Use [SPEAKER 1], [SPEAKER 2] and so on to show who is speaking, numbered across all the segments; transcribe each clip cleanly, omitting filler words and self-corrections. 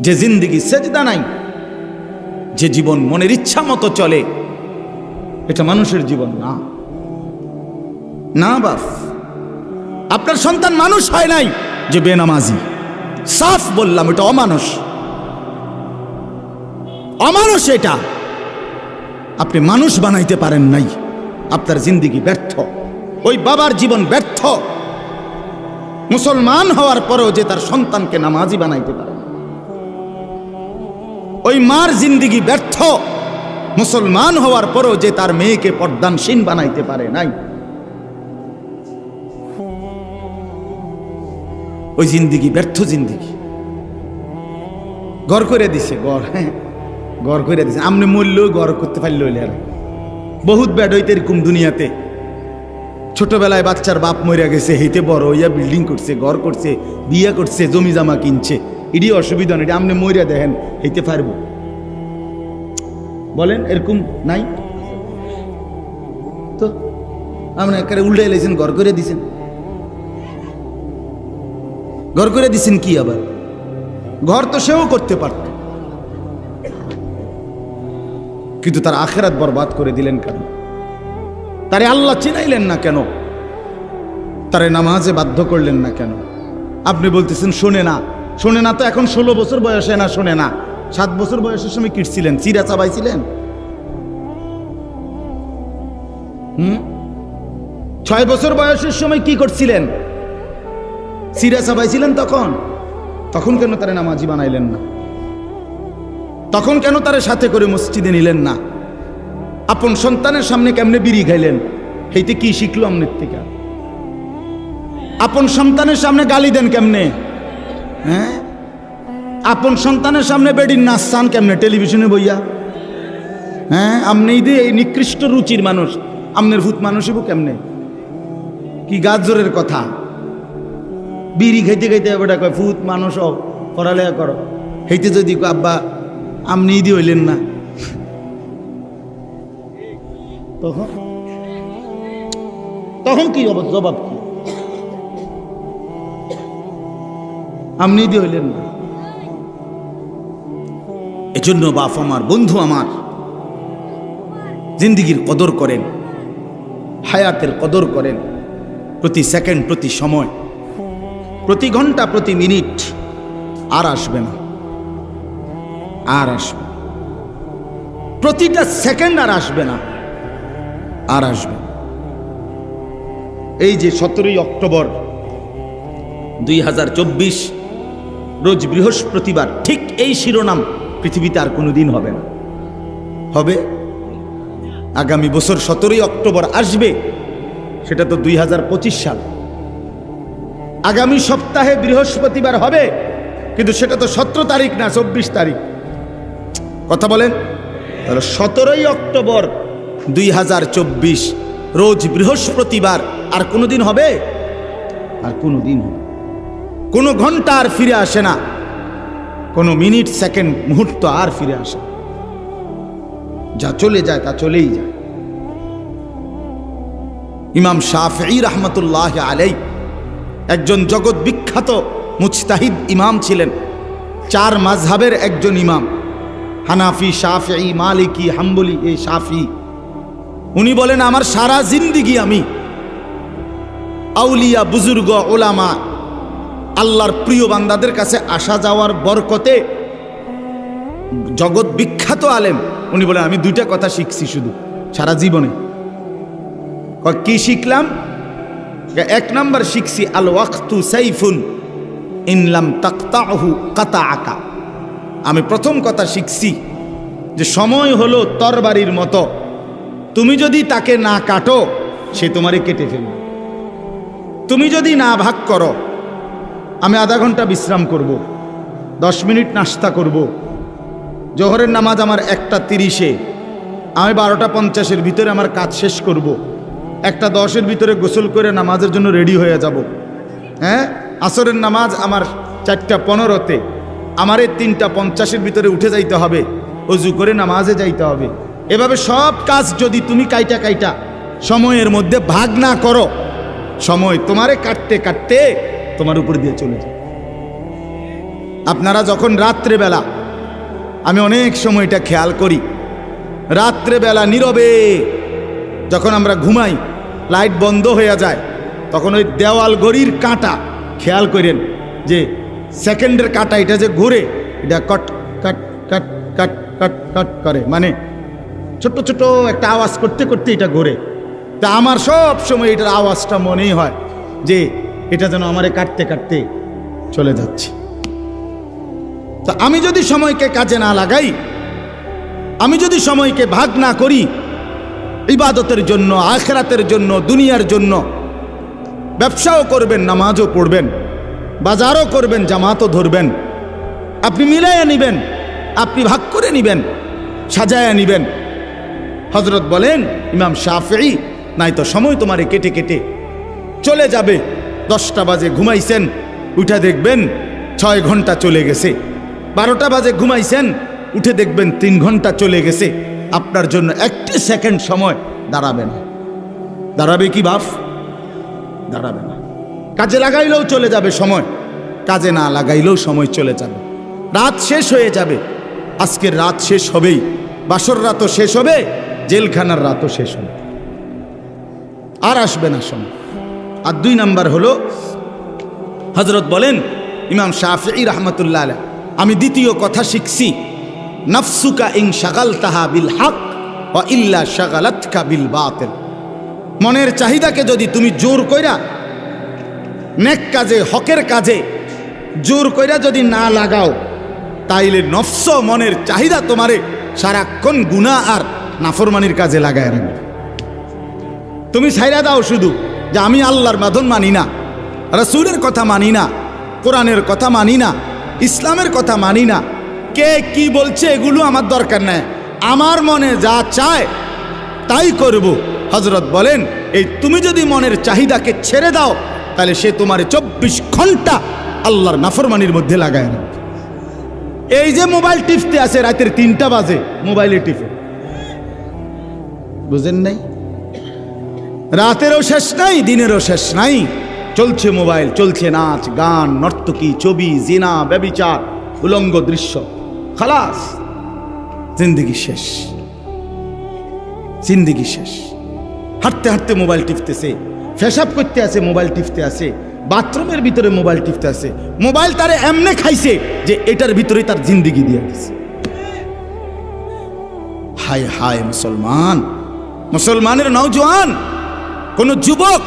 [SPEAKER 1] যে জিন্দিগি সেজদা নাই, যে জীবন মনের ইচ্ছা মতো চলে, এটা মানুষের জীবন না। না বাপ, আপনার সন্তান মানুষ হয় নাই যে বেনামাজি। সাফ বললাম, এটা অমানুষ, অমানুষ। এটা আপনি মানুষ বানাইতে পারেন নাই, আপনার জিন্দিগি ব্যর্থ। ওই বাবার জীবন ব্যর্থ, মুসলমান হওয়ার পরেও যে তার সন্তানকে নামাজি বানাইতে পারে। ওই মার জিন্দিগি ব্যর্থ, মুসলমান হওয়ার পরেও যে তার মেয়েকে পর্দানশীল বানাইতে পারে নাই। ওই জিন্দিগি ব্যর্থ জিন্দিগি। ঘর করে দিছে, ঘর করে দিছে। আমনে মূল্য ঘর করতে পারলে হইলে আর বহুত ব্যাড হইতে এরকম দুনিয়াতে। ছোটবেলায় বাচ্চার বাপ মরিয়া গেছে, হেইতে বড় হইয়া বিল্ডিং করছে, ঘর করছে, বিয়ে করছে, জমি জামা কিনছে। এটি অসুবিধা নেই, আমনে মরিয়া দেখেন হইতে পারবো? বলেন এরকম নাই তো? আপনি একেবারে উল্টে এলেছেন, ঘর করে দিছেন। ঘর করে দিছেন কি আবার? ঘর তো সেও করতে পারত, কিন্তু তার আখেরাত বরবাদ করে দিলেন কেন? তারে আল্লাহ চিনাইলেন না কেন? তারে নামাজে বাধ্য করলেন না কেন? আপনি বলতেছেন শোনে না, শোনে না তো এখন 16 বছর বয়সে না শোনে না। 7 বছর বয়সের সময় কিটছিলেন, চিরা চাবাইছিলেন? 6 বছর বয়সের সময় কি করছিলেন? চিরা চাবাইছিলেন তখন কেন তারে নামাজি বানাইলেন না? তখন কেন তারে সাথে করে মসজিদে নিলেন না? আপন সন্তানের সামনে কেমনে বিড়ি খাইলেন? এইতে কি শিখলো আমনের থেকে? আপন সন্তানের সামনে গালি দেন কেমনে? হ্যাঁ, আপন সন্তানের সামনে বেডির নাচ চান কেমনে টেলিভিশনে বইয়া? হ্যাঁ, আপনি এই নিকৃষ্ট রুচির মানুষ, আমনের ভূত মানুষ হইব কেমনে? কি গাজরের কথা! বিড়ি খাইতে খাইতে বেটা কয় ভূত মানুষ পড়ালেখা করো। হেইতে যদি আব্বা আপনি ইদি হইলেন না, তখন কি জবাব কি? আপনি ইদি হইলেন না। এজন্য বাপ আমার, বন্ধু আমার, জিন্দিগির কদর করেন, হায়াতের কদর করেন। প্রতি সেকেন্ড, প্রতি সময়, প্রতি ঘন্টা, প্রতি মিনিট আর আসবে না, আর আসবে। প্রতিটা সেকেন্ড আর আসবে না, আর আসবে। এই যে 17ই অক্টোবর 2024 রোজ বৃহস্পতিবার, ঠিক এই শিরোনাম পৃথিবীতে আর কোনোদিন হবে না। হবে আগামী বছর 17ই অক্টোবর আসবে, সেটা তো 2025 সাল। আগামী সপ্তাহে বৃহস্পতিবার হবে, কিন্তু সেটা তো 17 তারিখ না, 24 তারিখ। কথা বলেন, তাহলে 17ই অক্টোবর 2024 রোজ বৃহস্পতিবার আর কোনোদিন হবে? আর কোনোদিন হবে? কোনো ঘন্টা আর ফিরে আসে না, কোনো মিনিট, সেকেন্ড, মুহূর্ত আর ফিরে আসে না। যা চলে যায় তা চলেই যায়। ইমাম শাফিঈ রাহমাতুল্লাহ আলাইহি একজন জগৎ বিখ্যাত মুজতাহিদ ইমাম ছিলেন। 4 মাযহাবের একজন ইমাম, হানাফি, শাফিঈ, মালিকি, হাম্বলি, এই শাফিঈ। উনি বলেন, আমার সারা জিন্দিগি আমি আউলিয়া, বুজুর্গ, ওলামা, আল্লাহর প্রিয় বান্দাদের কাছে আসা যাওয়ার বরকতে, জগৎ বিখ্যাত আলেম, উনি বলেন আমি 2টা কথা শিখছি শুধু সারা জীবনে। কি শিখলাম? 1 নাম্বার শিখছি, আল ওয়াক্তু সাইফুন ইন লাম তাকতাহু কাতাআকা। আমি প্রথম কথা শিখছি যে সময় হলো তরবারির মতো, তুমি যদি তাকে না কাটো সে তোমারে কেটে ফেলবে। তুমি যদি না ভাগ করো, আমি আধা ঘন্টা বিশ্রাম করব, 10 মিনিট নাস্তা করব, জোহরের নামাজ আমার 1টা 30-এ, আমি 12টা 50-এর ভিতরে আমার কাজ শেষ করব, 1টা 10-এর ভিতরে গোসল করে নামাজের জন্য রেডি হয়ে যাব। হ্যাঁ, আসরের নামাজ আমার 4টা 15-তে, আমারে 3টা 50-এর ভিতরে উঠে যাইতে হবে, অজু করে নামাজে যাইতে হবে। এভাবে সব কাজ যদি তুমি কাইটা সময়ের মধ্যে ভাগ না করো, সময় তোমারে কাটতে কাটতে তোমার উপর দিয়ে চলে যায়। আপনারা যখন রাত্রেবেলা, আমি অনেক সময় এটা খেয়াল করি, রাত্রেবেলা নীরবে যখন আমরা ঘুমাই, লাইট বন্ধ হয়ে যায়, তখন ওই দেওয়াল ঘড়ির কাঁটা খেয়াল করেন যে সেকেন্ডের কাঁটা এটা যে ঘুরে, এটা কট কাট কাট কাট কাট কাট করে, মানে ছোট্ট ছোট একটা আওয়াজ করতে করতে এটা ঘুরে। তা আমার সব সময় এটার আওয়াজটা মনেই হয় যে এটা যেন আমারে কাটতে কাটতে চলে যাচ্ছে। তো আমি যদি সময়কে কাজে না লাগাই, আমি যদি সময়কে ভাগ না করি ইবাদতের জন্য, আখিরাতের জন্য, দুনিয়ার জন্য, ব্যবসাও করবেন, নামাজও পড়বেন, বাজারও করবেন, জামাতও ধরবেন, আপনি মিলাইয়া নিবেন, আপনি ভাগ করে নিবেন, সাজায়া নিবেন। হযরত বলেন ইমাম শাফিঈ, নাই তো সময় তোমারে কেটে কেটে চলে যাবে। 10টা বাজে ঘুমাইছেন, উঠে দেখবেন 6 ঘন্টা চলে গেছে। 12টা বাজে ঘুমাইছেন, উঠে দেখবেন 3 ঘন্টা চলে গেছে। আপনার জন্য একটি সেকেন্ড সময় দাঁড়াবে না। দাঁড়াবে কি বাপ? দাঁড়াবে না। কাজে লাগাইলেও চলে যাবে সময়, কাজে না লাগাইলেও সময় চলে যাবে। রাত শেষ হয়ে যাবে, আজকের রাত শেষ হবেই, বাসর রাতও শেষ হবে, জেলখানার রাতও শেষ হবে, আর আসবে না সময়। আর 2 নাম্বার হলো, হযরত বলেন ইমাম শাফিঈ রাহমাতুল্লাহ আলাইহি, আমি দ্বিতীয় কথা শিখছি, নাফসুকা ইন শাগালতাহা বিল হক ওয়া ইল্লা শাগালাতকা বিল বাতিল। মনের চাহিদাকে যদি তুমি জোর কইরা নেক কাজে, হকের কাজে জোর কইরা যদি না লাগাও, তাইলে নফস, মনের চাহিদা তোমারে সারাক্ষণ গুনাহ আর নাফরমানির কাজে লাগায় রাখবে। তুমি ছাইরা দাও শুধু যে আমি আল্লাহর মাধন মানি না, রাসূলের কথা মানি না, কোরআনের কথা মানি না, ইসলামের কথা মানি না, কে কি বলছে এগুলো আমার দরকার নাই, আমার মনে যা চায় তাই করব। হযরত বলেন এই তুমি যদি মনের চাহিদাকে ছেড়ে দাও, তাহলে সে তোমার 24 ঘন্টা আল্লাহর নাফরমানির মধ্যে লাগায় রাখবে। এই যে মোবাইল টিপতে আছে রাতের 3টা বাজে, মোবাইলে টিপে, বুঝেন নাই? রাতেরও শেষ নাই, দিনেরও শেষ নাই, চলছে মোবাইল, চলছে নাচ গান, নর্তকী, ছবি, জিনা, ব্যভিচার, উলঙ্গ দৃশ্য, খালাস, জিন্দেগি শেষ, জিন্দেগি শেষ। হাঁটতে হাঁটতে মোবাইল টিপতেছে, পেশাব করতে আছে মোবাইল টিপতে আছে, বাথরুমের ভিতরে মোবাইল টিপতে আছে। মোবাইল তারে এমনে খাইছে যে এটার ভিতরে তার জিন্দেগি দিয়ে দিছে। হায় হায় মুসলমান, মুসলমানের নওজোয়ান, কোন যুবক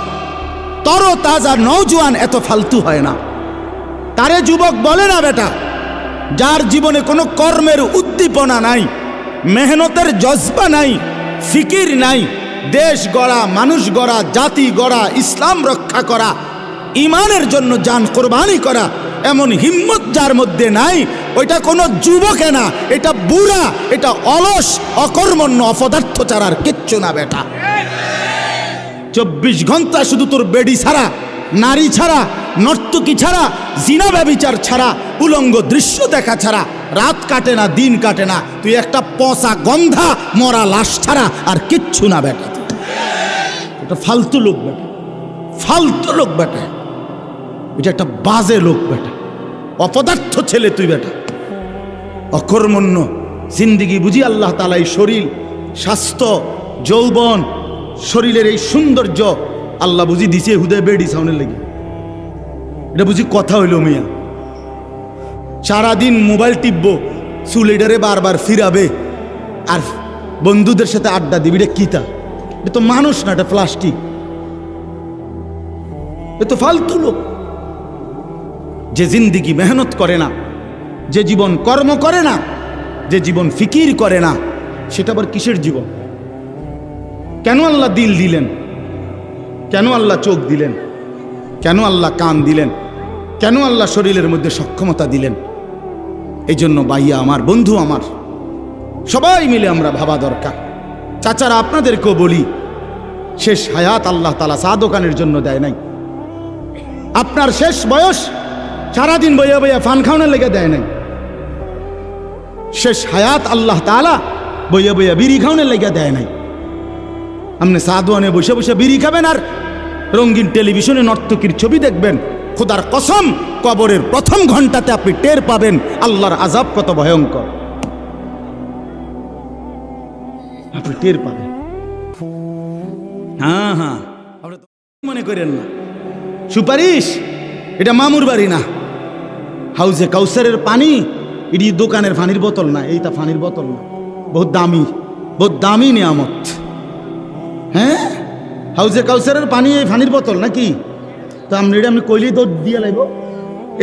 [SPEAKER 1] তর তাজা নওজোয়ান এত ফালতু হয় না। তারে যুবক বলে না বেটা, যার জীবনে কোনো কর্মের উদ্দীপনা নাই, মেহনতের জজবা নাই, ফিকির নাই, দেশ গড়া, মানুষ গড়া, জাতি গড়া, ইসলাম রক্ষা করা, ইমানের জন্য জান কোরবানি করা, এমন হিম্মত যার মধ্যে নাই, ওইটা কোনো যুবকে না, এটা বুড়া, এটা অলস, অকর্মণ্য, অপদার্থ ছাড়ার কিচ্ছু না বেটা। 24 ঘন্টা শুধু তোর বেডি ছাড়া, নারী ছাড়া, নর্তকী ছাড়া, জিনা ব্যভিচার ছাড়া, উলঙ্গ দৃশ্য দেখা ছাড়া রাত কাটে না, দিন কাটে না। তুই একটা পচা গন্ধা মরা লাশ ছাড়া আর কিচ্ছু না বেটা। এটা ফালতু লোক বেটা, ফালতু লোক বেটা, এটা একটা বাজে লোক বেটা, অপদার্থ ছেলে তুই বেটা, অকর্মণ্য জিন্দিগি বুঝি আল্লাহ তাআলা এই শরীর, স্বাস্থ্য, যৌবন, শরীরের এই সৌন্দর্য আল্লাহ বুঝি দিছে হুদায় বেডি সাউনের লেগে। এটা বুঝি কথা হইল মিয়া? সারাদিন মোবাইল টিপবো, চুলেডারে বারবার ফিরাবে আর বন্ধুদের সাথে আড্ডা দিবি। এটা কিতা? এটা তো মানুষ না, এটা প্লাস্টিক। এ তো ফালতু লোক। যে জিন্দিগি মেহনত করে না, যে জীবন কর্ম করে না, যে জীবন ফিকির করে না, সেটা আবার কিসের জীবন? কেন আল্লাহ দিল দিলেন? কেন আল্লাহ চোখ দিলেন? কেন আল্লাহ কান দিলেন? কেন আল্লাহ শরীরের মধ্যে সক্ষমতা দিলেন? এই জন্য ভাইয়া আমার, বন্ধু আমার, সবাই মিলে আমরা ভাবা দরকার। চাচারা আপনাদেরকেও বলি, শেষ হায়াত আল্লাহ তাআলা চা দোকানের জন্য দেয় নাই। আপনার শেষ বয়স সারাদিন বইয়া বইয়া ফান খাওয়ানোর লেগে দেয় নাই। শেষ হায়াত আল্লাহ তাআলা বইয়া বইয়া বিড়ি খাওয়ানোর লেগে দেয় নাই। আপনি চা দোকানে বসে বসে বিড়ি খাবেন আর রঙিন টেলিভিশনে নর্তকীর ছবি দেখবেন, খোদার কসম, কবরের প্রথম ঘন্টাতে আপনি টের পাবেন আল্লাহর আযাব কত ভয়ঙ্কর। আপনি টের পাবেন। হ্যাঁ হ্যাঁ, আপনি তো মনে করেন না সুপারিশ, এটা মামুর বাড়ি না। হাউজে কাউসারের পানি এটি দোকানের পানির বোতল না, এইটা পানির বোতল না, বহুত দামি নিয়ামত। হ্যাঁ, হাউজে কাউসারের পানি এই পানির বোতল নাকি? তো আপনি এটা আপনি কইলেই তো দিয়ে লাগব।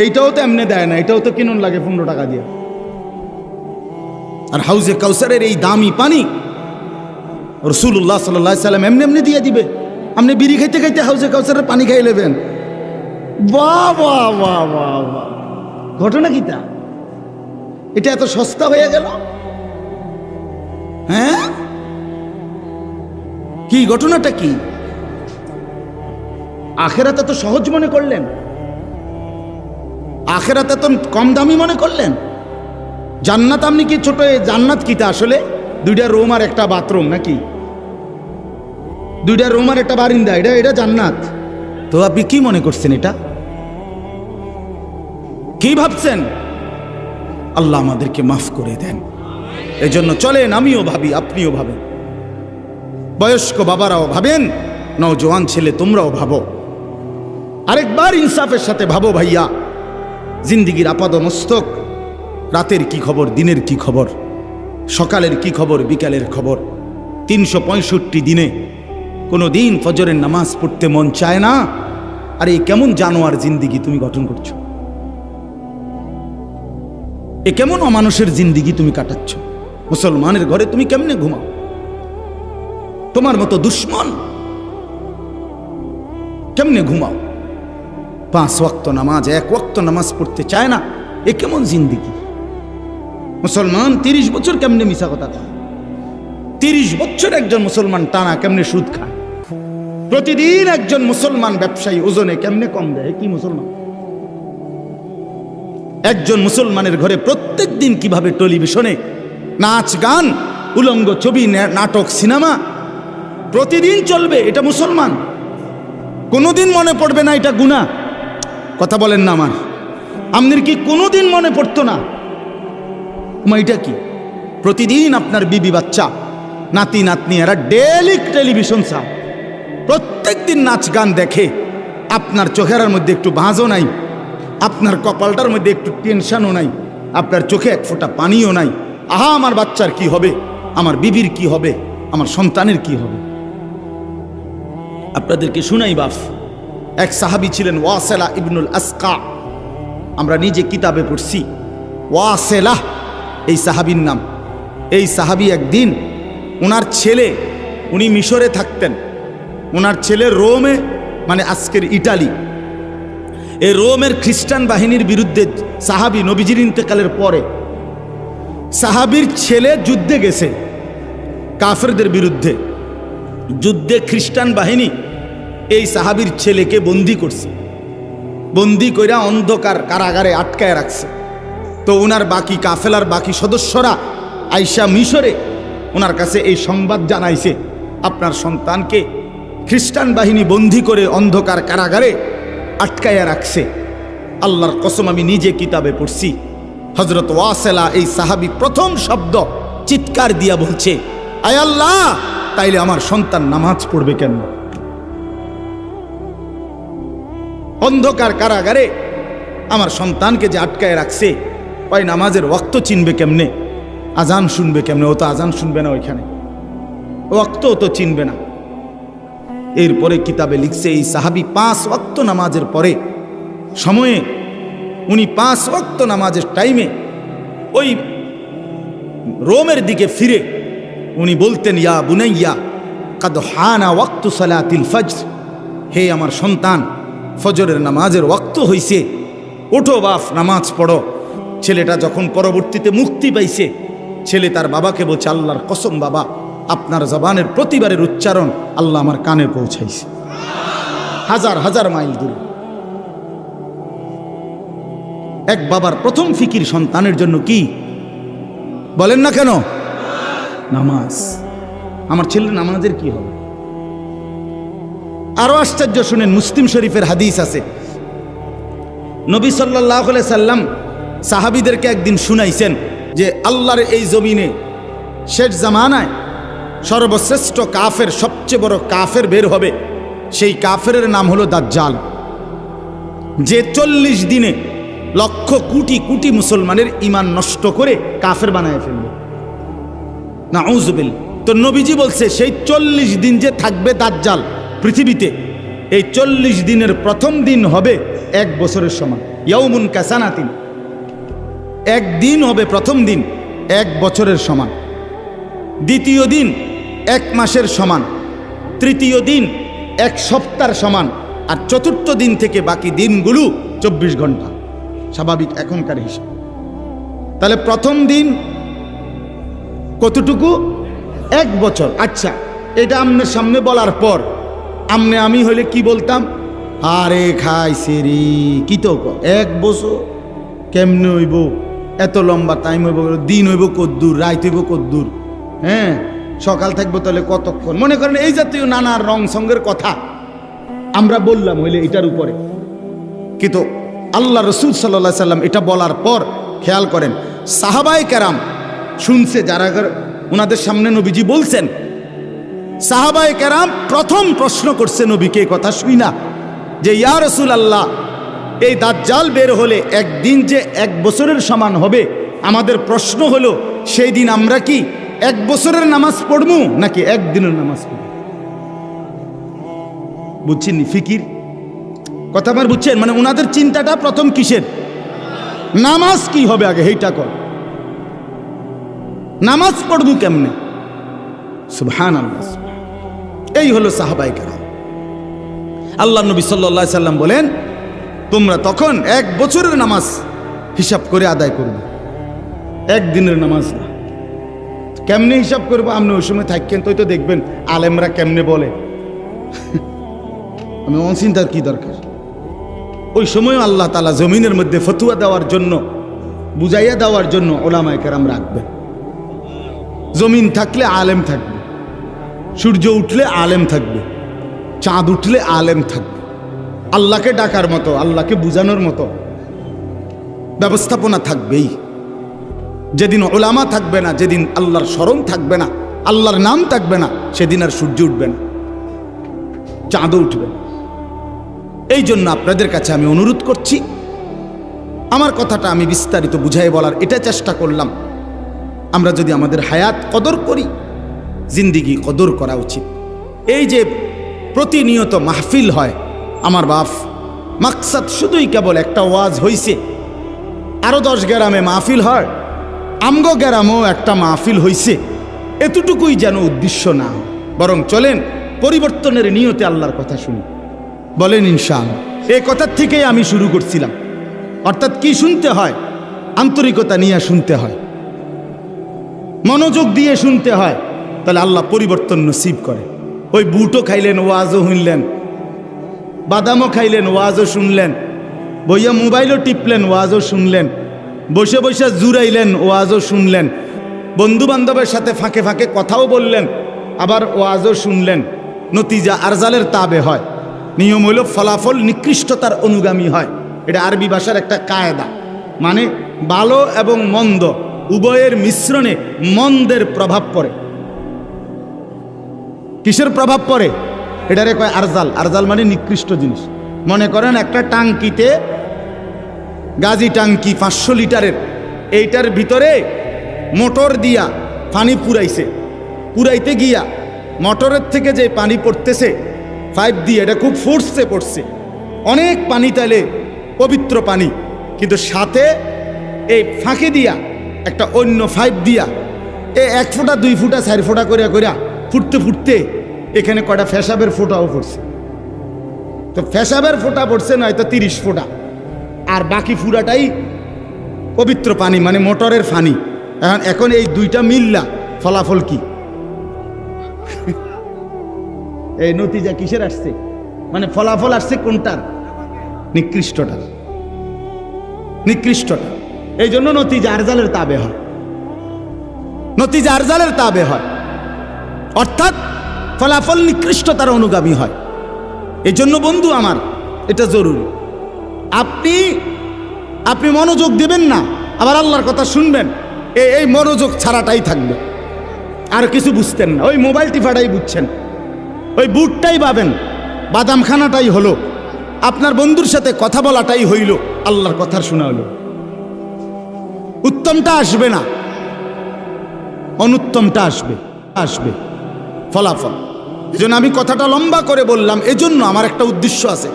[SPEAKER 1] এইটাও তো এমনি দেয় না, এটাও তো কিনুন লাগে 15 টাকা দিয়ে। আর হাউজে কাউসারের এই দামি পানি রাসূলুল্লাহ সাল্লাল্লাহু আলাইহি সাল্লাম এমনি এমনি দিয়ে দিবে। আপনি বিড়ি খাইতে খাইতে হাউজে কাউসারের পানি খাই নেবেন। বাহ বাহ বাহ বাহ বাহ, ঘটনা কি তা? এটা এত সস্তা হয়ে গেল? হ্যাঁ, কি ঘটনাটা কি? আখেরাত এত সহজ মনে করলেন? আখেরাত এত কম দামি মনে করলেন? জান্নাত আপনি কি ছোট, জান্নাত কিটা আসলে? 2টা রুম আর একটা বাথরুম নাকি? 2টা রুম আর একটা বারিন্দা, এটা জান্নাত? তো আপনি কি মনে করছেন? এটা কি ভাবছেন? আল্লাহ আমাদেরকে মাফ করে দেন। এজন্য চলেন, আমিও ভাবি, আপনিও ভাবেন, বয়স্ক বাবারাও ভাবেন, নওজোয়ান ছেলে তোমরাও ভাবো। আরেকবার ইনসাফের সাথে ভাবো ভাইয়া, জিন্দিগির আপাদ মস্তক, রাতের কি খবর, দিনের কি খবর, সকালের কি খবর, বিকালের খবর। 365 দিনে কোনো দিন ফজরের নামাজ পড়তে মন চায় না। আর এই কেমন জানোয়ার জিন্দিগি তুমি গঠন করছো? এ কেমন অমানুষের জিন্দিগি তুমি কাটাচ্ছ? মুসলমানের ঘরে তুমি কেমনে ঘুমাও? তোমার মতো দুশ্মন কেমনে ঘুমাও? 5 ওয়াক্ত নামাজ, 1 ওয়াক্ত নামাজ পড়তে চায় না, এ কেমন জিন্দিগি? মুসলমান 30 বছর কেমনে মিশা কথা কয়? 30 বছর একজন মুসলমান টানা কেমনে সুদ খায়? প্রতিদিন একজন মুসলমান ব্যবসায়ী ওজনে কেমনে কম দেয়? কি মুসলমান? একজন মুসলমানের ঘরে প্রত্যেক দিন কিভাবে টেলিভিশনে নাচ গান, উলঙ্গ ছবি, নাটক, সিনেমা প্রতিদিন চলবে, এটা মুসলমান? কোনোদিন মনে পড়বে না এটা গুনাহ? কথা বলেন না আমার, আপনার কি কোনোদিন মনে পড়তো না এটা কি? প্রতিদিন আপনার বিবি বাচ্চা, নাতি নাতনি এরা ডেইলি টেলিভিশন চায়, প্রত্যেক দিন নাচ গান দেখে। আপনার চোখের মধ্যে একটু ভাঁজও নাই, আপনার কপালটার মধ্যে একটু টেনশনও নাই, আপনার চোখে এক ফোঁটা পানিও নাই। আহা, আমার বাচ্চার কি হবে, আমার বিবির কি হবে, আমার সন্তানের কি হবে? আপনাদেরকে শুনাই বাপ, এক সাহাবী ছিলেন ওয়াসিলা ইবনুল আসকা, আমরা নিজে কিতাবে পড়ছি ওয়াসিলা এই সাহাবীর নাম। এই সাহাবী একদিন ওনার ছেলে, উনি মিশরে থাকতেন, ওনার ছেলে রোমে, মানে আজকের ইটালি, এই রোমের খ্রিস্টান বাহিনীর বিরুদ্ধে সাহাবী নবীজির ইন্তেকালের পরে সাহাবীর ছেলে যুদ্ধে গেছে কাফেরদের বিরুদ্ধে। যুদ্ধে খ্রিস্টান বাহিনী এই সাহাবীর ছেলেকে বন্দী করছে, বন্দী কইরা অন্ধকার কারাগারে আটকায় রাখছে। তো ওনার বাকি কাফেলার বাকি সদস্যরা আইসা মিশরে ওনার কাছে এই সংবাদ জানাইছে, আপনার সন্তানকে খ্রিস্টান বাহিনী বন্দী করে অন্ধকার কারাগারে আটকায়া রাখছে। আল্লাহর কসম, আমি নিজে কিতাবে পড়ছি, হযরত ওয়াসিলা এই সাহাবী প্রথম শব্দ চিৎকার দিয়া বলছে, আয় আল্লাহ, তাইলে আমার সন্তান নামাজ পড়বে কেন? অন্ধকার কারাগারে আমার সন্তানকে যে আটকায় রাখছে, ওই নামাজের ওয়াক্ত চিনবে কেমনে, আজান শুনবে কেমনে? ও তো আজান শুনবে না, ওইখানে ওয়াক্তও তো চিনবে না। এরপরে কিতাবে লিখছে, এই সাহাবী 5 ওয়াক্ত নামাজের পরে সময়ে, উনি 5 ওয়াক্ত নামাজের টাইমে ওই রোমের দিকে ফিরে উনি বলতেন, ইয়া বুনাইয়া কাদ হানা ওয়াক্তু সালাতিল ফজর, হে আমার সন্তান, ফজরের নামাজের ওয়াক্ত হইছে, ওঠো বাপ, নামাজ পড়ো। ছেলেটা যখন পরবর্তীতে মুক্তি পাইছে, ছেলে তার বাবাকে বলছে, আল্লাহর কসম বাবা, আপনার জবানের প্রতিবারের উচ্চারণ আল্লাহ আমার কানে পৌঁছাইছে, হাজার হাজার মাইল দূরে। এক বাবার প্রথম ফিকির সন্তানের জন্য কি বলেন না কেন? নামাজ। আমার ছেলের নামাজের কি হবে? আরো আশ্চর্য শুনেন, মুসলিম শরীফের হাদিস আছে, নবী সাল্লাল্লাহু আলাইহি সাল্লাম সাহাবীদেরকে একদিন শুনাইছেন যে আল্লাহর এই জমিনে শেষ জামানায় সর্বশ্রেষ্ঠ কাফের, সবচেয়ে বড় কাফের বের হবে। সেই কাফেরের নাম হলো দাজ্জাল, যে 40 দিনে লক্ষ কোটি কোটি মুসলমানের ঈমান নষ্ট করে কাফের বানায় ফেলবে। নাউযুবিল্লাহ। তো নবীজি বলছে সেই 40 দিন যে থাকবে দাজ্জাল পৃথিবীতে, এই 40 দিনের প্রথম দিন হবে 1 বছরের সমান। ইয়াউমুন কাসানাতিন, একদিন হবে প্রথম দিন 1 বছরের সমান, দ্বিতীয় দিন 1 মাসের সমান, তৃতীয় দিন 1 সপ্তাহের সমান, আর চতুর্থ দিন থেকে বাকি দিনগুলো 24 ঘন্টা, স্বাভাবিক এখনকার হিসাব। তাহলে প্রথম দিন কতটুকু? 1 বছর। আচ্ছা, এটা আপনার সামনে বলার পর আমি হইলে কি বলতাম? আরে খাইছে রে, কি তো 1 বছর কেমনে হইব? এত লম্বা টাইম হইব, দিন হইব কদ্দূর, রাত হইব কদ্দূর, হ্যাঁ সকাল থাকবো তাহলে কতক্ষণ? মনে করেন এই জাতীয় নানা রং সঙ্গের কথা আমরা বললাম হইলে এটার উপরে। কিন্তু আল্লাহ রসুল সাল্লাল্লাহু আলাইহি সাল্লাম এটা বলার পর খেয়াল করেন, সাহাবায়ে কেরাম শুনছে, যারা ওনাদের সামনে নবীজি বলছেন, সাহাবায়ে কেরাম প্রথম প্রশ্ন করছে নবীকে কথা শুই না, যে ইয়া রাসূলুল্লাহ, এই দাজ্জাল বের হলে একদিন যে 1 বছরের সমান হবে, আমাদের প্রশ্ন হলো সেই দিন আমরা কি 1 বছরের নামাজ পড়বো নাকি 1 দিনের নামাজ পড়ব? বুঝছেন ফিকির কথা আমার? বুঝছেন মানে ওনাদের চিন্তাটা প্রথম কিসের? নামাজ কি হবে আগে, এইটা কর, নামাজ পড়বো কেমনে? সুবহানাল্লাহ। এই হলো সাহাবায়ে কেরাম। আল্লাহ নবী সাল্লাল্লাহু আলাইহি সাল্লাম বলেন, তোমরা তখন 1 বছরের নামাজ হিসাব করে আদায় করবে, 1 দিনের নামাজ না। কেমনে হিসাব করবো? আপনি ওই সময় থাকেন তো দেখবেন আলেমরা কেমনে বলে। আমি অচিন্তার কি দরকার? ওই সময় আল্লাহ তাআলা জমিনের মধ্যে ফতোয়া দেওয়ার জন্য, বুঝাইয়া দেওয়ার জন্য ওলামায়ে কেরাম রাখবেন। জমিন থাকলে আলেম থাকবে, সূর্য উঠলে আলেম থাকবে, চাঁদ উঠলে আলেম থাকবে। আল্লাহকে ডাকার মতো, আল্লাহকে বুঝানোর মতো ব্যবস্থাপনা থাকবেই। যেদিন ওলামা থাকবে না, যেদিন আল্লাহর স্মরণ থাকবে না, আল্লাহর নাম থাকবে না, সেদিন আর সূর্য উঠবে না, চাঁদও উঠবে না। এই জন্য আপনাদের কাছে আমি অনুরোধ করছি, আমার কথাটা আমি বিস্তারিত বুঝাই বলার এটা চেষ্টা করলাম। আমরা যদি আমাদের হায়াত কদর করি, জিন্দিগি কদর করা উচিত। এই যে প্রতিনিয়ত মাহফিল হয়, আমার বাপ মাকসাদ শুধুই কেবল একটা ওয়াজ হইছে, আরো 10 গ্রামে মাহফিল হয়, আমগো গ্রামেও একটা মাহফিল হইছে, এতটুকুই যেন উদ্দেশ্য না, বরং চলেন পরিবর্তনের নিয়তে আল্লাহর কথা শুনি। বলেন ইনশাআল্লাহ। এই কথার থেকেই আমি শুরু করছিলাম। অর্থাৎ কি শুনতে হয়? আন্তরিকতা নিয়ে শুনতে হয়, মনোযোগ দিয়ে শুনতে হয়, তাহলে আল্লাহ পরিবর্তন নসিব করে। ওই বুটও খাইলেন, ওয়াজও শুনলেন, বাদামও খাইলেন, ওয়াজও শুনলেন, বইয়া মোবাইলও টিপলেন, ওয়াজও শুনলেন, বসে বসে জুড়াইলেন, ওয়াজও শুনলেন, বন্ধু বান্ধবের সাথে ফাঁকে ফাঁকে কথাও বললেন, আবার ওয়াজও শুনলেন। নতিজা আরজালের তাবে হয়। নিয়ম হইল ফলাফল নিকৃষ্টতার অনুগামী হয়। এটা আরবি ভাষার একটা কায়দা, মানে ভালো এবং মন্দ উভয়ের মিশ্রণে মন্দের প্রভাব পড়ে। কিসের প্রভাব পড়ে? এটারে কয় আরজাল। আরজাল মানে নিকৃষ্ট জিনিস। মনে করেন একটা টাঙ্কিতে, গাজী টাঙ্কি 500 লিটারের, এইটার ভিতরে মোটর দিয়া পানি পুরাইছে, পুরাইতে গিয়া মোটরের থেকে যে পানি পড়তেছে পাইপ দিয়ে, এটা খুব ফোর্সে পড়ছে, অনেক পানি, তাইলে পবিত্র পানি, কিন্তু সাথে এই ফাঁকে দিয়া একটা অন্য পাইপ দিয়া 1 ফোঁটা 2 ফোঁটা 4 ফোঁটা করিয়া করিয়া ফুটতে ফুটতে এখানে কয়টা ফেসাবের ফোঁটাও পড়ছে। তো ফেসাবের ফোঁটা পড়ছে নয়তো 30 ফোঁটা, আর বাকি পুরাটাই পবিত্র পানি, মানে মোটরের পানি। এখন এই দুইটা মিললা ফলাফল কি? এই নতিজা কিসের আসছে? মানে ফলাফল আসছে কোনটার? নিকৃষ্টটার, নিকৃষ্টটা। এই জন্য নতিজা আরজালের তাবে হয়, নতিজা আরজালের তাবে হয়, অর্থাৎ ফলাফল নিকৃষ্টতার অনুগামী হয়। এই জন্য বন্ধু আমার, এটা জরুরি। আপনি মনোযোগ দেবেন না, আবার আল্লাহর কথা শুনবেন, এই মনোযোগ ছাড়াটাই থাকবে, আর কিছু বুঝতেন না। ওই মোবাইল টিফাটাই বুঝছেন, ওই বুটটাই পাবেন, বাদামখানাটাই হলো, আপনার বন্ধুর সাথে কথা বলাটাই হইল, আল্লাহর কথা শোনা হলো। উত্তমটা আসবে না, অনুত্তমটা আসবে ফলাফল। এজন্য আমি কথাটা লম্বা করে বললাম, এজন্য আমার একটা উদ্দেশ্য আছে।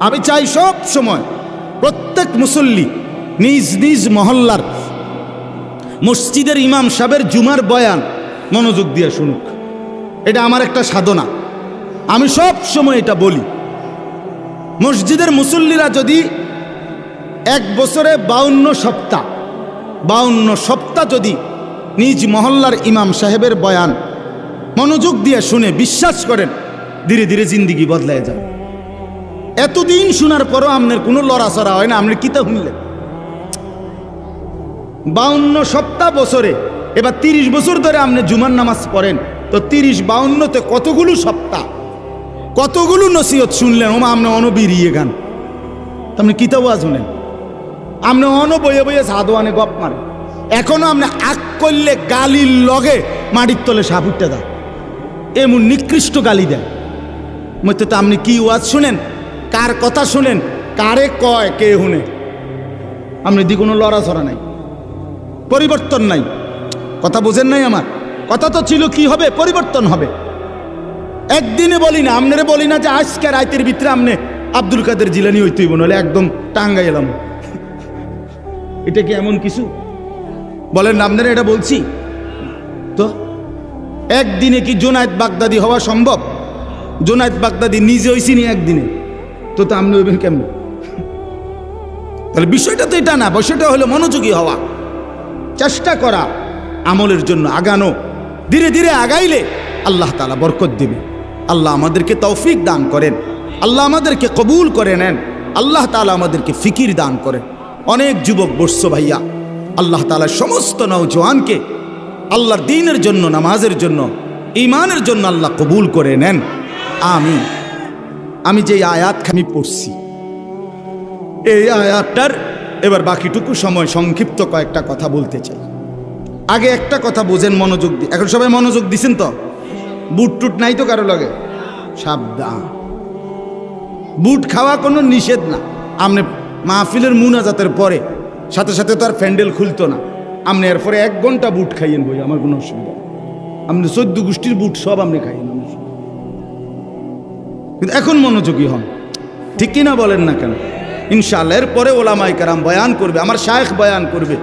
[SPEAKER 1] আমি চাই সব সময় প্রত্যেক মুসল্লি নিজ নিজ মহল্লার মসজিদের ইমাম সাহেবের জুমার বয়ান মনোযোগ দিয়ে শুনুক। এটা আমার একটা সাধনা, আমি সব সময় এটা বলি। মসজিদের মুসল্লিরা যদি এক বছরে 52 সপ্তাহ যদি নিজ মহল্লার ইমাম সাহেবের বয়ান মনোযোগ দিয়ে শুনে, বিশ্বাস করেন ধীরে ধীরে জিন্দিগি বদলায় যাবে। এতদিন শোনার পরও আপনার কোনো লড়াচড়া হয় না, আপনি কিতা শুনলেন? 52 সপ্তাহ বছরে, এবার 30 বছর ধরে আপনি জুমার নামাজ পড়েন, তো 30-52তে কতগুলো সপ্তাহ, কতগুলো নসিহত শুনলেন। ওমা আপনি অনবিরিয়ে গান, আপনি কিতা ওয়াজ শুনেন, আপনি বইয়ে বইয়ে সাদোয়ানে গপ মারেন। এখনো আপনি আগ করলে গালির লগে মাটির তলে সাপ উঠতে দেয়, এমন নিকৃষ্ট গালি দেয়। মধ্যে তো আপনি কি ওয়াজ শুনেন, কার কথা শুনেন, কারে কয় কে শুনে, আপনি দি কোনো লড়াচড়া নাই, পরিবর্তন নাই। কথা বোঝেন নাই আমার কথা? তো ছিল কি হবে, পরিবর্তন হবে। একদিনে বলি না, আপনারে বলি না যে আজকে রাতের ভিতরে আপনি আব্দুল কাদের জিলানি হইতেই বলে একদম টাঙ্গাই এলাম। এটা কি এমন কিছু বলেন না? আপনারা এটা বলছি তো। একদিনে কি জুনায়েদ বাগদাদি হওয়া সম্ভব? জুনায়েদ বাগদাদি নিজে হইছিনি একদিনে, তো আপনি হইবেন কেমন? তাহলে বিষয়টা তো এটা না, বিষয়টা হলো মনোযোগী হওয়া, চেষ্টা করা, আমলের জন্য আগানো। ধীরে ধীরে আগাইলে আল্লাহ তাআলা বরকত দিবে। আল্লাহ আমাদেরকে তৌফিক দান করেন, আল্লাহ আমাদেরকে কবুল করে নেন, আল্লাহ তাআলা আমাদেরকে ফিকির দান করেন। অনেক যুবক বসছো ভাইয়া, আল্লাহ তাআলা সমস্ত নওজোয়ানকে আল্লাহর দ্বীনের জন্য, নামাজের জন্য, ঈমানের জন্য আল্লাহ কবুল করে নেন। আমি যে আয়াত আমি পড়ছি, এই আয়াতটার এবার বাকিটুকু সময় সংক্ষিপ্ত কয়েকটা কথা বলতে চাই। আগে একটা কথা বোঝেন, মনোযোগ দিয়ে। এখন সবাই মনোযোগ দিছেন তো? বুট টুট নাই তো কারো লাগে? সাবধান, বুট খাওয়া কোনো নিষেধ না। আপনি মাহফিলের মুনাজাতের পরে সাথে সাথে তো আর প্যান্ডেল খুলতো না, আপনি এরপরে 1 ঘন্টা বুট খাইয়েন বই, আমার কোনো অসুবিধা। আপনি 14 গোষ্ঠীর বুট সব আপনি খাইয়েন, কিন্তু এখন মনোযোগী হন, ঠিক কিনা বলেন না কেন? ইনশাআল্লাহ এরপরে ওলামায়ে কেরাম বয়ান করবে, আমার শায়েখ বয়ান করবে,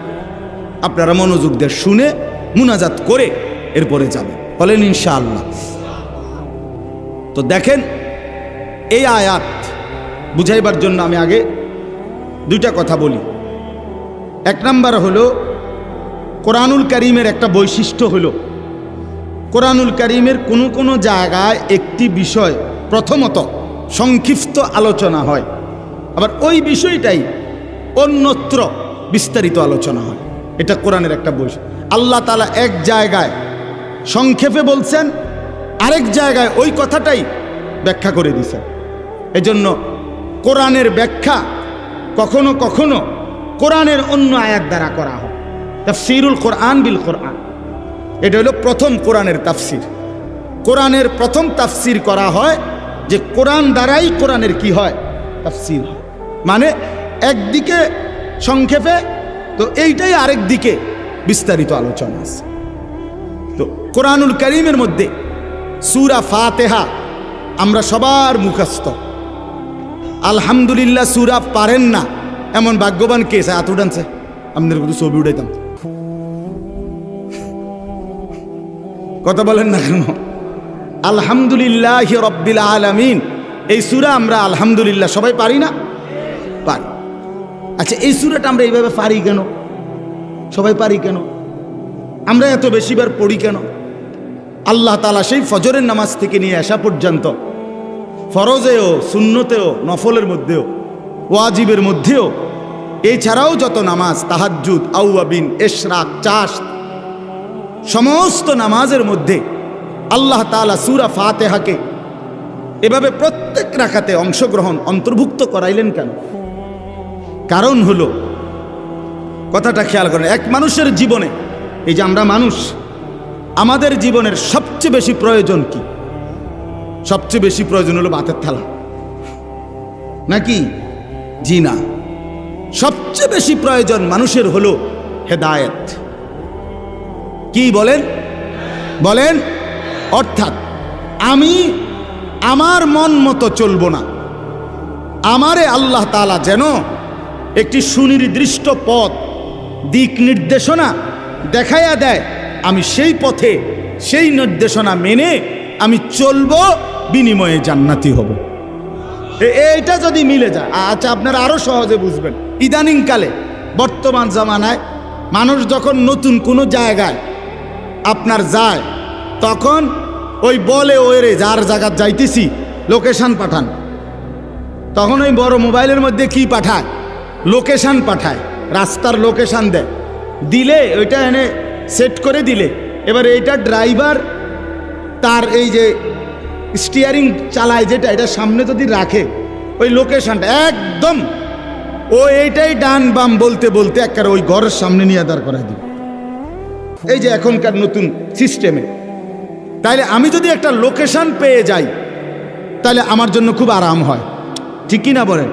[SPEAKER 1] আপনারা মনোযোগ দিয়ে শুনে মুনাজাত করে এরপরে যাবে, বলেন ইনশাআল্লাহ। তো দেখেন, এই আয়াত বুঝাইবার জন্য আমি আগে 2টা কথা বলি। 1 নাম্বার হলো, কোরআনুল কারীমের একটা বৈশিষ্ট্য হলো, কোরআনুল কারীমের কোনো কোনো জায়গায় একটি বিষয় প্রথমত সংক্ষিপ্ত আলোচনা হয়, আবার ওই বিষয়টাই অন্যত্র বিস্তারিত আলোচনা হয়। এটা কোরআনের একটা বৈশিষ্ট্য। আল্লাহ তাআলা এক জায়গায় সংক্ষেপে বলছেন, আরেক জায়গায় ওই কথাটাই ব্যাখ্যা করে দিয়েছেন। এজন্য কোরআনের ব্যাখ্যা কখনো কখনো কোরআনের অন্য আয়াত দ্বারা করা হয়। তাফসীরুল কোরআন বিল কোরআন, এটা হলো প্রথম কোরআনের তাফসীর। কোরআনের প্রথম তাফসীর করা হয় যে কোরআন দ্বারাই কোরআনের কি হয়, তাফসীর হয়। মানে একদিকে সংক্ষেপে, তো এইটাই আরেক দিকে বিস্তারিত আলোচনা আছে। তো কোরআনুল কারীমের মধ্যে সূরা ফাতিহা আমরা সবার মুখস্থ। আলহামদুলিল্লাহ সূরা পারেন না এমন ভাগ্যবান কে? হাত উঠানছে, আপনাদের কিন্তু ছবি উঠাইতাম। কথা বলেন না কেন? আলহামদুলিল্লাহি রাব্বিল আলামিন, এই সূরা আমরা আলহামদুলিল্লাহ সবাই পারি না? পারি। আচ্ছা, এই সূরাটা আমরা এইভাবে পারি কেন? সবাই পারি কেন? আমরা এত বেশিবার পড়ি কেন? আল্লাহ তাআলা সেই ফজরের নামাজ থেকে নিয়ে আসা পর্যন্ত ফরজেও, সুন্নতেও, নফলের মধ্যেও, ওয়াজিবের মধ্যেও, এছাড়াও যত নামাজ, তাহাজ্জুদ, আউয়াবিন, ইশরাক, চাশ, সমস্ত নামাজের মধ্যে আল্লাহ তাআলা সূরা ফাতিহাকে এভাবে প্রত্যেক রাকাতে অংশগ্রহণ অন্তর্ভুক্ত করাইলেন কেন? কারণ হলো, কথাটা খেয়াল করেন, এক মানুষের জীবনে, এই যে আমরা মানুষ, আমাদের জীবনের সবচেয়ে বেশি প্রয়োজন কি? সবচেয়ে বেশি প্রয়োজন হলো ভাতের থালা, নাকি? জি না, সবচেয়ে বেশি প্রয়োজন মানুষের হলো হেদায়েত। কি বলেন? বলেন। অর্থাৎ আমি আমার মন মতো চলবো না, আমারে আল্লাহ তাআলা যেন একটি সুনির্দিষ্ট পথ, দিক নির্দেশনা দেখাইয়া দেয়, আমি সেই পথে, সেই নির্দেশনা মেনে আমি চলবো, বিনিময়ে জান্নাতি হব। এইটা যদি মিলে যায়, আচ্ছা আপনারা আরো সহজে বুঝবেন। ইদানিং কালে, বর্তমান জামানায় মানুষ যখন নতুন কোনো জায়গায় আপনার যায়, তখন ওই বলে, ওরে যার জায়গা যাইতেছি লোকেশন পাঠান, তখন ওই বড় মোবাইলের মধ্যে কি পাঠায়? লোকেশন পাঠায়, রাস্তার লোকেশন দেয়, দিলে ওইটা এনে সেট করে দিলে, এবার এইটা ড্রাইভার তার এই যে স্টিয়ারিং চালায় যেটা, এটা সামনে যদি রাখে, ওই লোকেশনটা একদম ও এইটাই ডান বাম বলতে বলতে একবার ওই ঘরের সামনে নিয়ে দাঁড় করায় দিবে। এই যে এখনকার নতুন সিস্টেমে। তাইলে আমি যদি একটা লোকেশন পেয়ে যাই, তাহলে আমার জন্য খুব আরাম হয়, ঠিক কি না বলেন?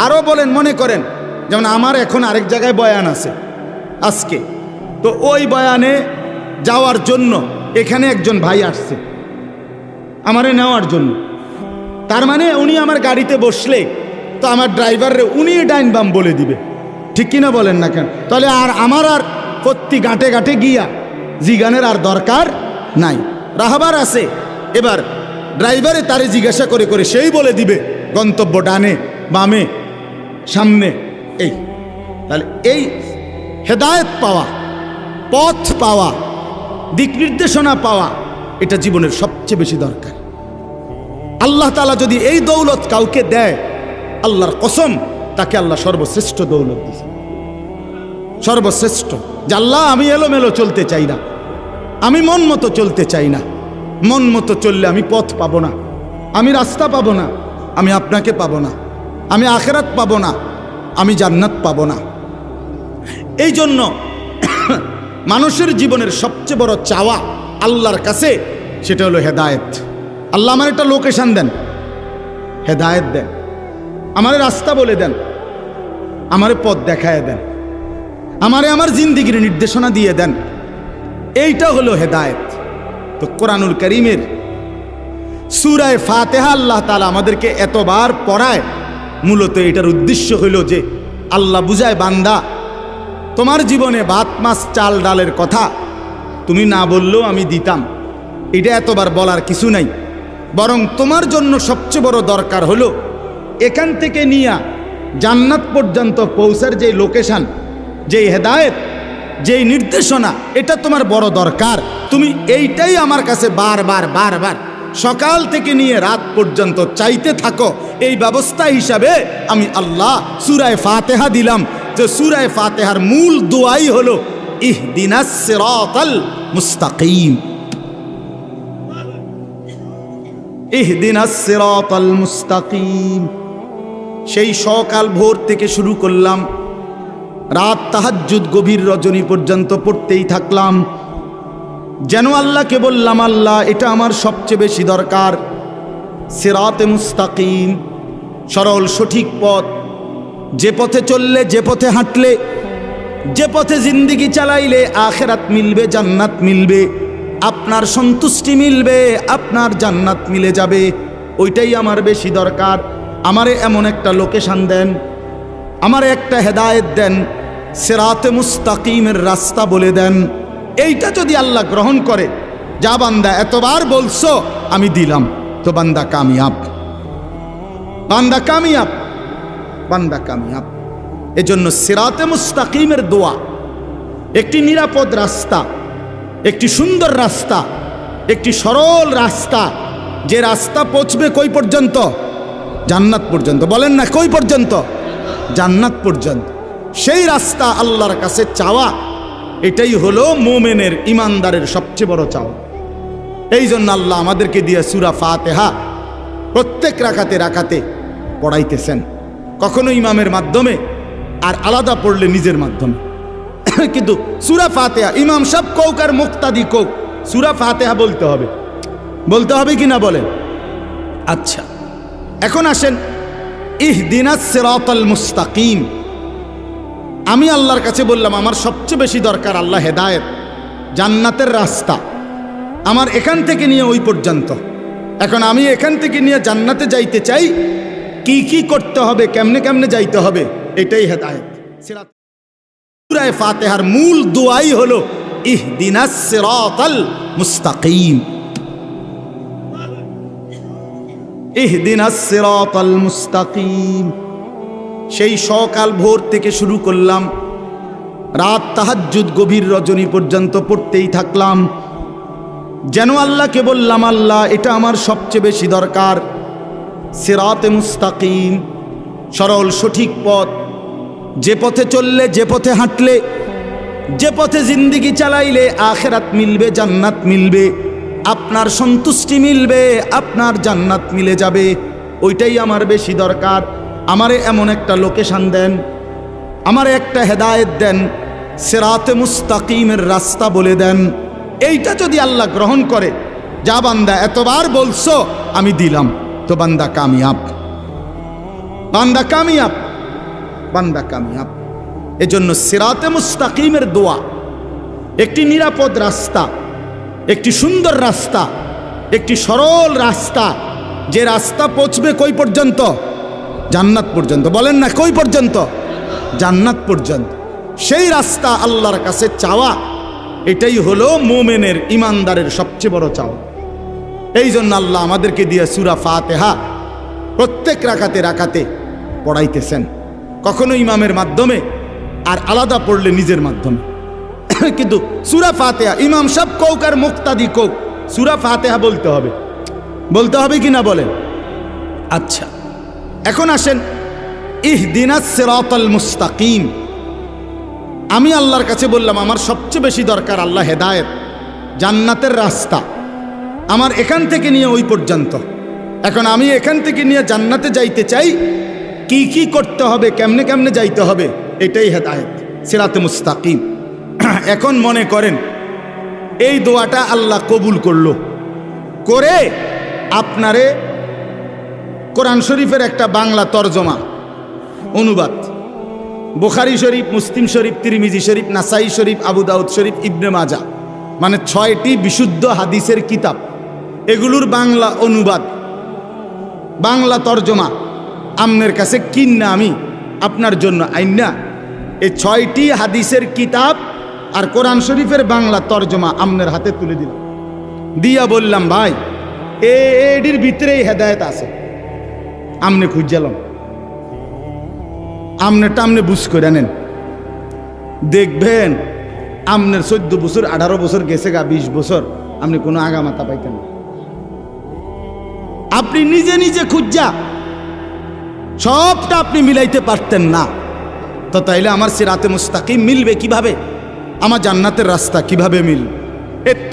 [SPEAKER 1] আরও বলেন, মনে করেন যেমন আমার এখন আরেক জায়গায় বয়ান আছে আজকে, তো ওই বয়ানে যাওয়ার জন্য এখানে একজন ভাই আসছে আমারে নেওয়ার জন্য, তার মানে উনি আমার গাড়িতে বসলে তো আমার ড্রাইভাররে উনি ডাইন বাম বলে দিবে, ঠিক কিনা বলেন না কেন? তাহলে আর আমার আর প্রতি ঘাটে ঘাটে গিয়া জিগানের আর দরকার নাই, রাহবার আছে। এবার ড্রাইভারে তারে জিজ্ঞাসা করে করে সেই বলে দিবে গন্তব্য ডানে বামে সামনে। এই তাহলে এই হেদায়েত পাওয়া, পথ পাওয়া, দিক নির্দেশনা পাওয়া, এটা জীবনের সবচেয়ে বেশি দরকার। আল্লাহ তাআলা যদি এই দৌলত কাউকে দেয়, আল্লাহর কসম তাকে আল্লাহ সর্বশ্রেষ্ঠ দৌলত দিয়েছে, সর্বশ্রেষ্ঠ। যে আল্লাহ আমি এলোমেলো চলতে চাই না, আমি মন মতো চলতে চাই না, মন মতো চললে আমি পথ পাবো না, আমি রাস্তা পাবো না, আমি আপনাকে পাবো না, আমি আখিরাত পাবো না, আমি জান্নাত পাবো না। এই জন্য মানুষের জীবনের সবচেয়ে বড় চাওয়া আল্লাহর কাছে, সেটা হলো হেদায়েত। আল্লাহ আমার একটা লোকেশন দেন, হেদায়েত দেন, আমারে রাস্তা বলে দেন, আমারে পথ দেখায় দেন, আমারে আমার জিন্দিগির নির্দেশনা দিয়ে দেন। এইটা হলো হেদায়েত। তো কোরআনুল কারীমের সূরা ফাতিহা আল্লাহ তাআলা আমাদেরকে এতবার পড়ায়, মূলত এটার উদ্দেশ্য হইল যে আল্লাহ বুঝায়, বান্দা তোমার জীবনে ভাত মাছ চাল ডালের কথা তুমি না বললেও আমি দিতাম, এটা এতবার বলার কিছু নাই। বরং তোমার জন্য সবচেয়ে বড় দরকার হলো এখান থেকে নিয়ে জান্নাত পর্যন্ত পৌঁছার যে লোকেশন, যেই হেদায়েত, যেই নির্দেশনা, এটা তোমার বড় দরকার। তুমি এইটাই আমার কাছে বারবার বারবার সকাল থেকে নিয়ে রাত পর্যন্ত চাইতে থাকো। এই ব্যবস্থা হিসাবে আমি আল্লাহ সূরা ফাতিহা দিলাম, যে সূরা ফাতিহার মূল দোয়াই হলো ইহদিনাস সিরাতাল মুস্তাকিম, ইহদিনাস সিরাতাল মুস্তাকিম। সেই সকাল ভোর থেকে শুরু করলাম, রাত তাহাজ্জুদ গভীর রজনী পর্যন্ত পড়তেই থাকলাম, যেন আল্লাহকে বললাম, আল্লাহ এটা আমার সবচেয়ে বেশি দরকার, সিরাতে মুস্তাকিম, সরল সঠিক পথ, যে পথে চললে, যে পথে হাঁটলে, যে পথে জিন্দিগি চালাইলে আখিরাত মিলবে, জান্নাত মিলবে, আপনার সন্তুষ্টি মিলবে, আপনার জান্নাত মিলে যাবে, ওইটাই আমার বেশি দরকার। আমারে এমন একটা লোকেশন দেন, আমারে একটা হেদায়েত দেন, সিরাতে মুস্তাকিমের রাস্তা বলে দেন। এইটা যদি আল্লাহ গ্রহণ করে, যা বান্দা এতবার বলছো আমি দিলাম, তো বান্দা কামিয়াব, বান্দা কামিয়াব, বান্দা কামিয়াব। এজন্য সিরাতে মুস্তাকিমের দোয়া একটি নিরাপদ রাস্তা, একটি সুন্দর রাস্তা, একটি সরল রাস্তা, যে রাস্তা পৌঁছবে কই পর্যন্ত? জান্নাত পর্যন্ত। বলেন না কই পর্যন্ত? জান্নাত পর্যন্ত। সেই রাস্তা আল্লাহর কাছে চাওয়া, এটাই হলো মুমিনের, ইমানদারের সবচেয়ে বড় চাওয়া। এই জন্য আল্লাহ আমাদেরকে দিয়ে সূরা ফাতিহা প্রত্যেক রাকাতে রাকাতে পড়াইতেছেন। কখনো ইমামের মাধ্যমে, আর আলাদা পড়লে নিজের মাধ্যমে। কিন্তু সূরা ফাতিহা ইমাম সাহেব কোক আর মুক্তাদি কোক, সূরা ফাতিহা বলতে হবে। বলতে হবে কি না বলেন? আচ্ছা, এখন আসেন ইহদিনাস সিরাতাল মুস্তাকিম। আমি আল্লাহর কাছে বললাম আমার সবচেয়ে বেশি দরকার আল্লাহ হেদায়েত, জান্নাতের রাস্তা। আমার এখান থেকে নিয়ে ওই পর্যন্ত। এখন আমি এখান থেকে নিয়ে জান্নাতে যাইতে চাই, কি কি করতে হবে, কেমনে কেমনে যাইতে হবে, এটাই হেদায়েত। সূরা ফাতিহার মূল দোয়াই হলো ইহদিনাস সিরাতাল মুস্তাকিম। ইহদিনাস সিরাতাল মুস্তাকিম। সেই সকাল ভোর থেকে শুরু করলাম, রাত তাহাজ্জুদ গভীর রজনী পর্যন্ত পড়তেই থাকলাম। যেন আল্লাহকে বললাম, আল্লাহ এটা আমার সবচেয়ে বেশি দরকার, সিরাতে মুস্তাকিম, সরল সঠিক পথ, যে পথে চললে, যে পথে হাঁটলে, যে পথে জিন্দিগি চালাইলে আখিরাত মিলবে, জান্নাত মিলবে, আপনার সন্তুষ্টি মিলবে, আপনার জান্নাত মিলে যাবে, ওইটাই আমার বেশি দরকার। আমারে এমন একটা লোকেশন দেন, আমারে একটা হেদায়েত দেন, সিরাতে মুস্তাকিমের রাস্তা বলে দেন। এইটা যদি আল্লাহ গ্রহণ করে, যা বান্দা এতবার বলছো আমি দিলাম, তো বান্দা কামিয়াব, বান্দা কামিয়াব, বান্দা কামিয়াব। এজন্য সিরাতে মুস্তাকিমের দোয়া একটি নিরাপদ রাস্তা, একটি সুন্দর রাস্তা, একটি সরল রাস্তা, যে রাস্তা পৌঁছবে কই পর্যন্ত? জান্নাত পর্যন্ত। বলেন না কই পর্যন্ত? জান্নাত পর্যন্ত। সেই রাস্তা আল্লাহর কাছে চাওয়া, এটাই হলো মোমেনের, ইমানদারের সবচেয়ে বড় চাওয়া। এই জন্য আল্লাহ আমাদেরকে দিয়ে সূরা ফাতিহা প্রত্যেক রাকাতে রাকাতে পড়াইতেছেন, কখনো ইমামের মাধ্যমে, আর আলাদা পড়লে নিজের মাধ্যমে। কিন্তু সূরা ফাতিহা ইমাম সাহেব কোক আর মুক্তাদি কোক, সূরা ফাতিহা বলতে হবে। বলতে হবে কি না বলেন? আচ্ছা, এখন আসেন ইহদিনাস সিরাতাল মুস্তাকিম। আমি আল্লাহর কাছে বললাম আমার সবচেয়ে বেশি দরকার আল্লাহ হেদায়েত, জান্নাতের রাস্তা। আমার এখান থেকে নিয়ে ওই পর্যন্ত। এখন আমি এখান থেকে নিয়ে জান্নাতে যাইতে চাই, কি কি করতে হবে, কেমনে কেমনে যাইতে হবে, এটাই হেদায়েত, সিরাতে মুস্তাকিম। এখন মনে করেন এই দোয়াটা আল্লাহ কবুল করলো, করে আপনারে কোরআন শরীফের একটা বাংলা তরজমা, অনুবাদ, বুখারী শরীফ, মুসলিম শরীফ, তিরমিজি শরীফ, নাসাই শরীফ, আবু দাউদ শরীফ, ইবনে মাজা, মানে 6টি বিশুদ্ধ হাদিসের কিতাব, এগুলোর বাংলা অনুবাদ, বাংলা তরজমা আপনার কাছে কিন্না আমি আপনার জন্য আইনা এই 6টি হাদিসের কিতাব আর কোরআন শরীফের বাংলা তরজমা আপনার হাতে তুলে দিলাম, দিয়া বললাম ভাই এডির ভিতরেই হেদায়েত আছে, আমনে খুঁজালাম, আমনেটা আমনে বুঝ করে নেন, দেখবেন আমনের 14 বছর 18 বছর গেছে গা, 20 বছর আপনি কোনো আগামাতা পাইতেন না। আপনি নিজে নিজে খুঁজা সবটা আপনি মিলাইতে পারতেন না, তো তাইলে আমার সিরাতে মুস্তাকিম মিলবে কিভাবে, আমার জান্নাতের রাস্তা কিভাবে মিলবে?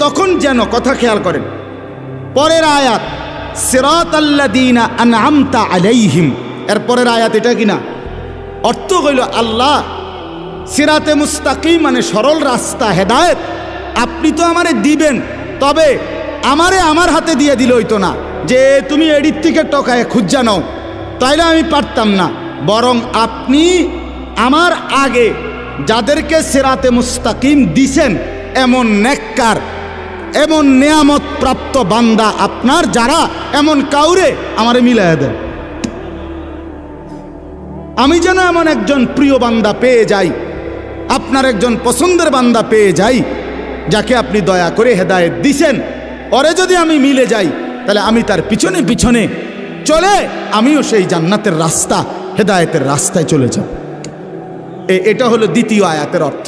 [SPEAKER 1] তখন যেন, কথা খেয়াল করেন, পরের আয়াত সিরাতাল্লাযীনা আনআমতা আলাইহিম, এর পরের আয়াত এটা কিনা, অর্থ হইল আল্লাহ সিরাতে মুস্তাকিম মানে সরল রাস্তা, হেদায়েত আপনি তো আমারে দিবেন, তবে আমারে আমার হাতে দিয়ে দিল হইতো না যে তুমি এডির থেকে টকায় খুঁজা নাও, তাইলে আমি পারতাম না, বরং আপনি আমার আগে যাদেরকে সিরাতে মুস্তাকিম দিছেন, এমন নেককার, এমন নেয়ামত প্রাপ্ত বান্দা আপনার যারা, এমন কাউরে আমারে মিলাইয়া দেন, আমি যেন এমন একজন প্রিয় বান্দা পেয়ে যাই, আপনার একজন পছন্দের বান্দা পেয়ে যাই, যাকে আপনি দয়া করে হেদায়েত দিছেন, ওরে যদি আমি মিলে যাই, তাহলে আমি তার পিছনে পিছনে চলে আমিও সেই জান্নাতের রাস্তা, হেদায়েতের রাস্তায় চলে যাব। এটা হলো দ্বিতীয় আয়াতের অর্থ,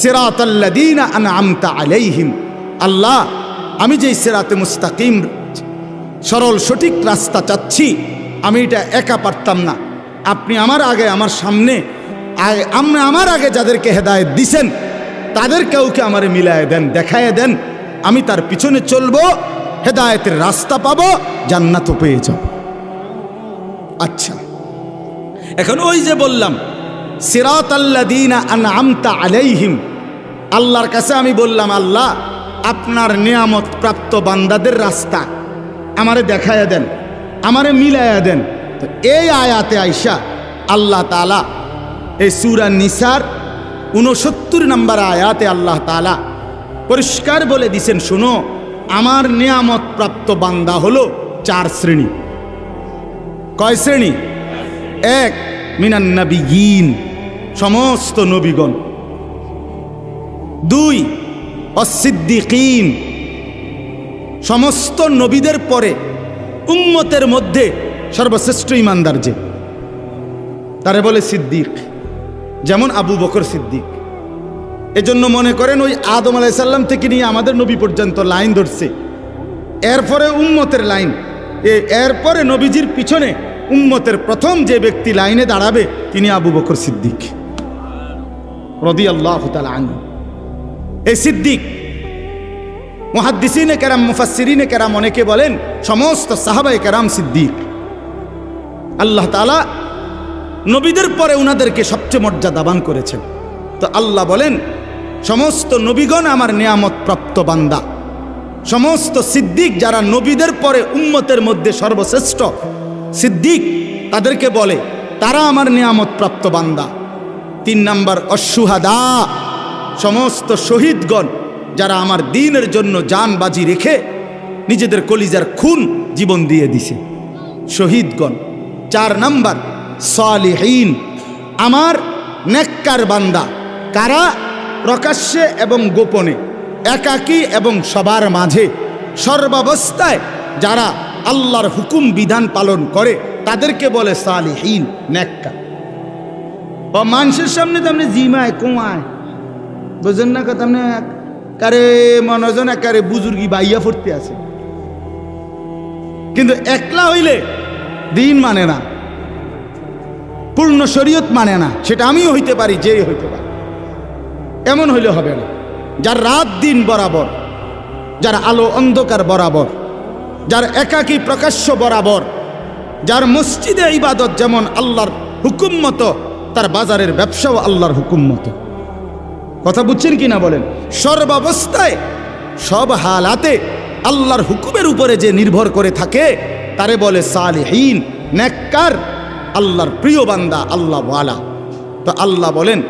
[SPEAKER 1] সিরাতাল্লাযীনা আনআমতা আলাইহিম। আল্লাহ আমি যেই সিরাতে মুস্তাকিম সরল সঠিক রাস্তা চাচ্ছি, আমি এটা একা পারতাম না, আপনি আমার আগে, আমার সামনে, আপনি আমার আগে যাদেরকে হেদায়েত দিছেন তাদের কাউকে আমারে মিলায় দেন, দেখায় দেন, আমি তার পিছনে চলবো, হেদায়েতের রাস্তা পাবো, জান্নাতও পেয়ে যাব। আচ্ছা, এখন ওই যে বললাম সিরাতাল্লাযীনা আনআমতা আলাইহিম, আল্লাহর কাছে আমি বললাম, আল্লাহ আপনার নিয়ামত প্রাপ্ত বান্দাদের রাস্তা আমারে দেখায়া দেন, আমারে মিলায়া দেন। তো এই আয়াতে আইসা আল্লাহ তাআলা এই সূরা নিসার 69 নম্বর আয়াতে আল্লাহ তাআলা পরিষ্কার বলে দিছেন, শুনো আমার নিয়ামত প্রাপ্ত বান্দা হলো 4 শ্রেণী। কয় শ্রেণী? 1 মিনান নাবিয়িন, সমস্ত নবীগণ। 2 অস-সিদ্দিকিন, সমস্ত নবীদের পরে উম্মতের মধ্যে সর্বশ্রেষ্ঠ ইমানদার যে, তারে বলে সিদ্দিক, যেমন আবু বকর সিদ্দিক। এজন্য মনে করেন ওই আদম আলাইহিস সালাম থেকে নিয়ে আমাদের নবী পর্যন্ত লাইন ধরছে, এরপরে উম্মতের লাইন, এরপরে নবীজির পিছনে উম্মতের প্রথম যে ব্যক্তি লাইনে দাঁড়াবে তিনি আবু বকর সিদ্দিক রাদিয়াল্লাহু তাআলা আনহু। এই সিদ্দিক মুহাদ্দিসিনে কেরাম, মুফাসসিরিনে কেরাম অনেকে বলেন সমস্ত সাহাবায়ে কেরাম সিদ্দিক। আল্লাহ তাআলা নবীদের পরে উনাদেরকে সবচেয়ে মর্যাদাবান করেছেন। তো আল্লাহ বলেন সমস্ত নবীগণ আমার নিয়ামত প্রাপ্ত বান্দা, সমস্ত সিদ্দিক যারা নবীদের পরে উম্মতের মধ্যে সর্বশ্রেষ্ঠ সিদ্দিক, তাদেরকে বলে তারা আমার নিয়ামত প্রাপ্ত বান্দা। 3 নাম্বার অশুহাদা, সমস্ত শহীদগণ যারা আমার দ্বীনের জন্য জান বাজি রেখে নিজেদের কলিজার খুন জীবন দিয়ে দিছে, শহীদগণ। 4 নাম্বার সালিহিন, আমার নেককার বান্দা। কারা? প্রকাশ্যে এবং গোপনে, একাকী এবং সবার মাঝে, সর্বাবস্থায় যারা আল্লাহর হুকুম বিধান পালন করে তাদেরকে বলে সালিহিন, নেককার। ও মানুষের সামনে তো আপনি জিমায় কুমায় বুঝেন না কথা, আপনি কারে মনোজন একারে বুজুর্গি বাইয়া ফুটতে আছে, কিন্তু একলা হইলে দিন মানে না, পূর্ণ শরীয়ত মানে না। সেটা আমিও হইতে পারি, যে হইতে পারি, এমন হইলে হবে না। যার রাত দিন বরাবর, যার আলো অন্ধকার বরাবর, যার একাকী প্রকাশ্য বরাবর, যার মসজিদে ইবাদত যেমন আল্লাহর হুকুম মতো, তার বাজারের ব্যবসাও আল্লাহর হুকুম মতো। কথা বুঝছেন কি না বলেন? সর্বাবস্থায় সব হালাতে আল্লাহর হুকুমের উপরে যে নির্ভর করে থাকে তারে বলে সালিহিন, নেককার, আল্লাহর প্রিয় বান্দা, আল্লাহ ওয়ালা। তো আল্লাহ বলেন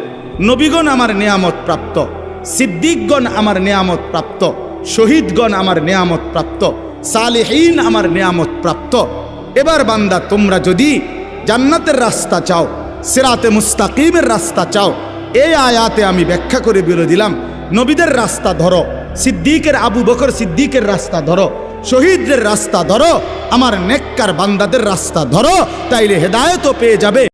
[SPEAKER 1] নবীগণ আমার নিয়ামত প্রাপ্ত, সিদ্দিকগণ আমার নিয়ামত প্রাপ্ত, শহীদগণ আমার নিয়ামত প্রাপ্ত, সালিহিন আমার নিয়ামত প্রাপ্ত। এবার বান্দা তোমরা যদি জান্নাতের রাস্তা চাও, সিরাতে মুস্তাকিমের রাস্তা চাও, এই আয়াতে আমি ব্যাখ্যা করে বলে দিলাম, নবীদের রাস্তা ধরো, সিদ্দিকের আবু বকর সিদ্দিকের রাস্তা ধরো, শহীদদের রাস্তা ধরো, আমার নেককার বান্দাদের রাস্তা ধরো, তাইলে হেদায়েতও পেয়ে যাবে।